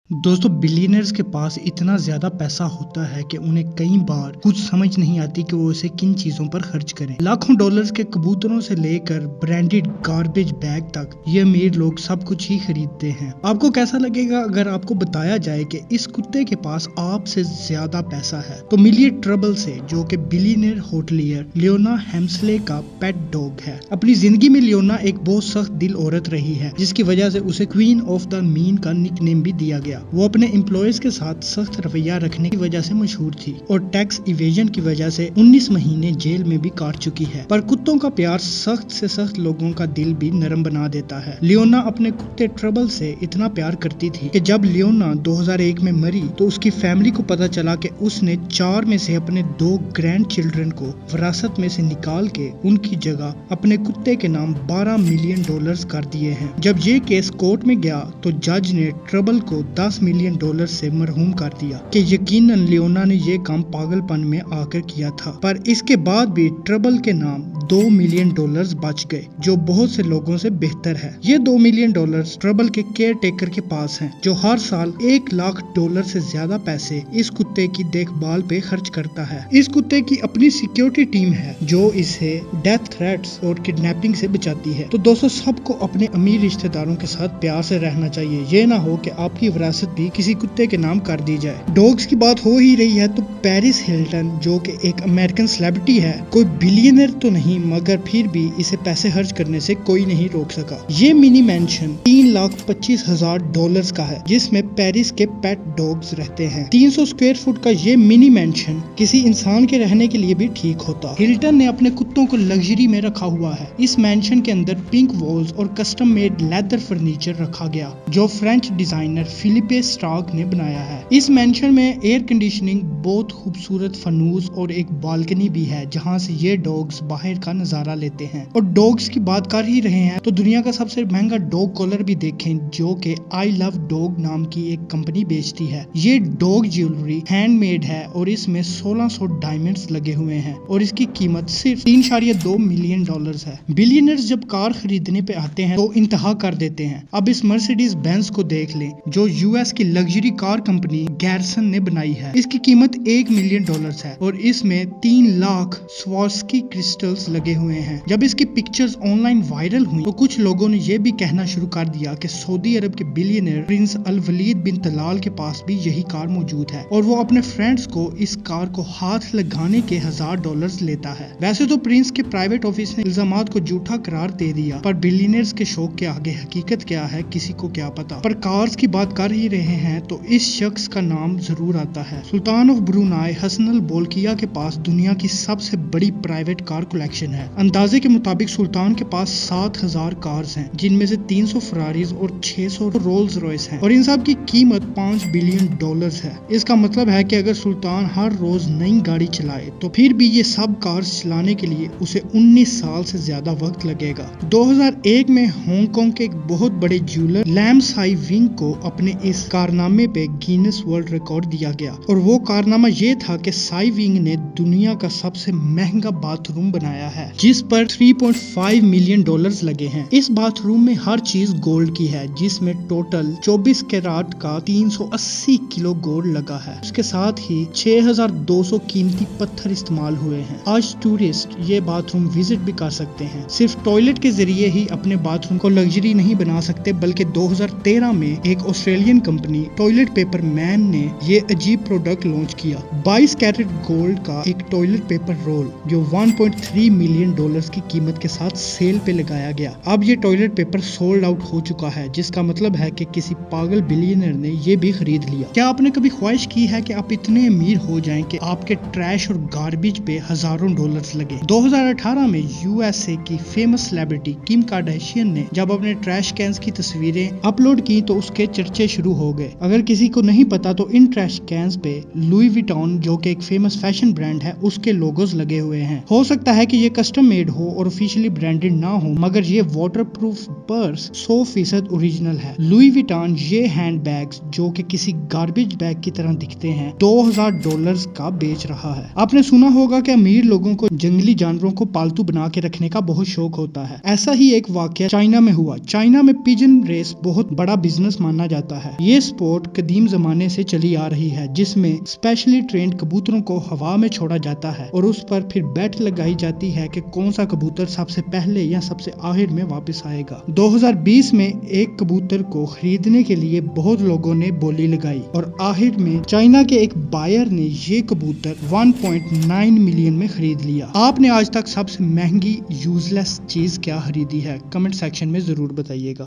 दोस्तों बिलियनर्स के पास इतना ज्यादा पैसा होता है कि उन्हें कई बार कुछ समझ नहीं आती कि वो इसे किन चीजों पर खर्च करें। लाखों डॉलर्स के कबूतरों से लेकर ब्रांडेड गार्बेज बैग तक ये अमीर लोग सब कुछ ही खरीदते हैं। आपको कैसा लगेगा अगर आपको बताया जाए कि इस कुत्ते के पास आपसे ज्यादा पैसा है? तो मिलिए ट्रबल से, जो कि बिलियनर होटलियर लियोना हेम्सले का पेट डॉग है। अपनी जिंदगी में लियोना एक बहुत सख्त दिल औरत रही है, जिसकी वजह से उसे क्वीन ऑफ द मीन का निकनेम भी दिया गया। वो अपने एम्प्लॉयज के साथ सख्त रवैया रखने की वजह से मशहूर थी और टैक्स इवेजन की वजह से 19 महीने जेल में भी काट चुकी है। पर कुत्तों का प्यार सख्त से सख्त लोगों का दिल भी नरम बना देता है। लियोना अपने कुत्ते ट्रबल से इतना प्यार करती थी कि जब लियोना 2001 में मरी तो उसकी फैमिली को पता चला कि उसने 4 में से अपने 2 ग्रैंड चिल्ड्रन को विरासत में से निकाल के उनकी जगह अपने कुत्ते के नाम $12 मिलियन कर दिए हैं। जब ये केस कोर्ट में गया तो जज ने ट्रबल को $10 मिलियन से मरहूम कर दिया कि यकीनन लियोना ने ये काम पागलपन में आकर किया था। पर इसके बाद भी ट्रबल के नाम $2 मिलियन बच गए, जो बहुत से लोगों से बेहतर है। ये $2 मिलियन ट्रबल के केयर टेकर के पास हैं, जो हर साल $1 लाख से ज्यादा पैसे इस कुत्ते की देखभाल पे खर्च करता है। इस कुत्ते की अपनी सिक्योरिटी टीम है जो इसे डेथ थ्रेट्स और किडनैपिंग से बचाती है। तो दोस्तों, सबको अपने अमीर रिश्तेदारों के साथ प्यार से रहना चाहिए। ये ना हो कि आपकी विरासत भी किसी कुत्ते के नाम कर दी जाए। डॉग्स की बात हो ही रही है तो पेरिस हिल्टन, जो कि एक अमेरिकन सेलिब्रिटी है, कोई बिलियनर तो नहीं, मगर फिर भी इसे पैसे खर्च करने से कोई नहीं रोक सका। ये मिनी मैंशन $3,25,000 का है, जिसमें पेरिस के पेट डॉग्स रहते हैं। 300 स्क्वायर फुट का ये मिनी मैंशन किसी इंसान के रहने के लिए भी ठीक होता। हिल्टन ने अपने कुत्तों को लग्जरी में रखा हुआ है। इस मैंशन के अंदर पिंक वॉल्स और कस्टम मेड लेदर फर्नीचर रखा गया, जो फ्रेंच डिजाइनर फिलिपे स्टार्क ने बनाया है। इस मैंशन में एयर कंडीशनिंग, बहुत खूबसूरत फनूस और एक बालकनी भी है, जहां से ये डॉग्स बाहर का नजारा लेते हैं। और डॉग्स की बात कर ही रहे हैं तो दुनिया का सबसे महंगा डॉग कॉलर भी देखें, जो कि आई लव डॉग नाम की एक कंपनी बेचती है। ये डॉग ज्वेलरी हैंडमेड है और इसमें 1600 डायमंड्स लगे हुए हैं और इसकी कीमत सिर्फ $3.2 मिलियन है। बिलियनर्स जब कार खरीदने पे आते हैं तो इंतहा कर देते हैं। अब इस मर्सिडीज बेंज को देख लें, जो यूएस की लग्जरी कार कंपनी गैरसन ने बनाई है। इसकी कीमत $1 मिलियन है और इसमें 3 लाख स्वारोस्की क्रिस्टल्स लगे हुए हैं। जब इसकी पिक्चर्स ऑनलाइन वायरल हुई तो कुछ लोगों ने यह भी कहना शुरू कर दिया कि सऊदी अरब के बिलियनर प्रिंस अल वलीद बिन तलाल के पास भी यही कार मौजूद है और वो अपने फ्रेंड्स को इस कार को हाथ लगाने के $1000 लेता है। वैसे तो प्रिंस के प्राइवेट ऑफिस ने इल्जामात को झूठा करार दे दिया, पर बिलियनर्स के शौक के आगे हकीकत क्या है किसी को क्या पता। पर कार्स की बात कर ही रहे हैं तो इस शख्स का नाम जरूर आता है। Sultan of Brunei Hassanal Bolkiah के पास दुनिया की सबसे बड़ी प्राइवेट कार कलेक्शन है। अंदाजे के मुताबिक सुल्तान के पास 7000 कार्स हैं, जिनमें से 300 फरारीज और 600 रोल्स रॉयस हैं और इन सब की कीमत $5 बिलियन है। इसका मतलब है कि अगर सुल्तान हर रोज नई गाड़ी चलाए तो फिर भी ये सब कार्स चलाने के लिए उसे 19 साल से ज्यादा वक्त लगेगा। 2001 में हांगकांग के एक बहुत बड़े ज्वेलर लैम साई विंग को अपने इस कारनामे पे गिनीज वर्ल्ड रिकॉर्ड दिया गया और वो कारनामा ये था कि साई विंग ने दुनिया का सबसे महंगा बाथरूम बनाया है, जिस पर $3.5 मिलियन लगे हैं। इस बाथरूम में हर चीज गोल्ड की है, जिसमें टोटल 24 कैराट का 380 किलो गोल्ड लगा है। उसके साथ ही 6200 कीमती पत्थर इस्तेमाल हुए हैं। आज टूरिस्ट ये बाथरूम विजिट भी कर सकते हैं। सिर्फ टॉयलेट के जरिए ही अपने बाथरूम को लग्जरी नहीं बना सकते, बल्कि 2013 में एक Australian company toilet paper man ने ये अजीब प्रोडक्ट लॉन्च किया। 22 कैरेट गोल्ड का एक टॉयलेट पेपर रोल, जो $1.3 मिलियन की कीमत के साथ सेल पे लगाया गया। अब ये टॉयलेट पेपर सोल्ड आउट हो चुका है, जिसका मतलब है कि किसी पागल बिलियनर ने ये भी खरीद लिया। क्या आपने कभी ख्वाहिश की है कि आप इतने अमीर हो जाएं कि आपके ट्रैश और गार्बेज पे हजारों डॉलर्स लगे? 2018 में यूएसए की फेमस सेलिब्रिटी किम कार्दाशियन ने जब अपने ट्रैश कैंस की तस्वीरें अपलोड की तो उसके चर्चे शुरू हो गए। अगर किसी को नहीं पता तो इन ट्रैश कैंस पे लुई विटॉन, जो कि एक फेमस फैशन ब्रांड है, उसके लोगोज लगे हुए हैं। हो सकता है कि ये ये कस्टम मेड हो और ऑफिशियली ब्रांडेड ना हो, मगर ये वाटर प्रूफ पर्स 100% ओरिजिनल है। लुई विटान ये हैंड बैग्स जो कि किसी गार्बेज बैग की तरह दिखते हैं $2000 का बेच रहा है। आपने सुना होगा कि अमीर लोगों को जंगली जानवरों को पालतू बना के रखने का बहुत शौक होता है। ऐसा ही एक वाकया चाइना में हुआ। चाइना में पिजन रेस बहुत बड़ा बिजनेस माना जाता है। ये स्पोर्ट कदीम जमाने से चली आ रही है, जिसमें स्पेशली ट्रेंड कबूतरों को हवा में छोड़ा जाता है और उस पर फिर बैट लगाई जाती है कि कौन सा कबूतर सबसे पहले या सबसे आखिर में वापस आएगा। 2020 में एक कबूतर को खरीदने के लिए बहुत लोगों ने बोली लगाई और आखिर में चाइना के एक बायर ने ये कबूतर 1.9 मिलियन में खरीद लिया। आपने आज तक सबसे महंगी यूजलेस चीज क्या खरीदी है? कमेंट सेक्शन में जरूर बताइएगा।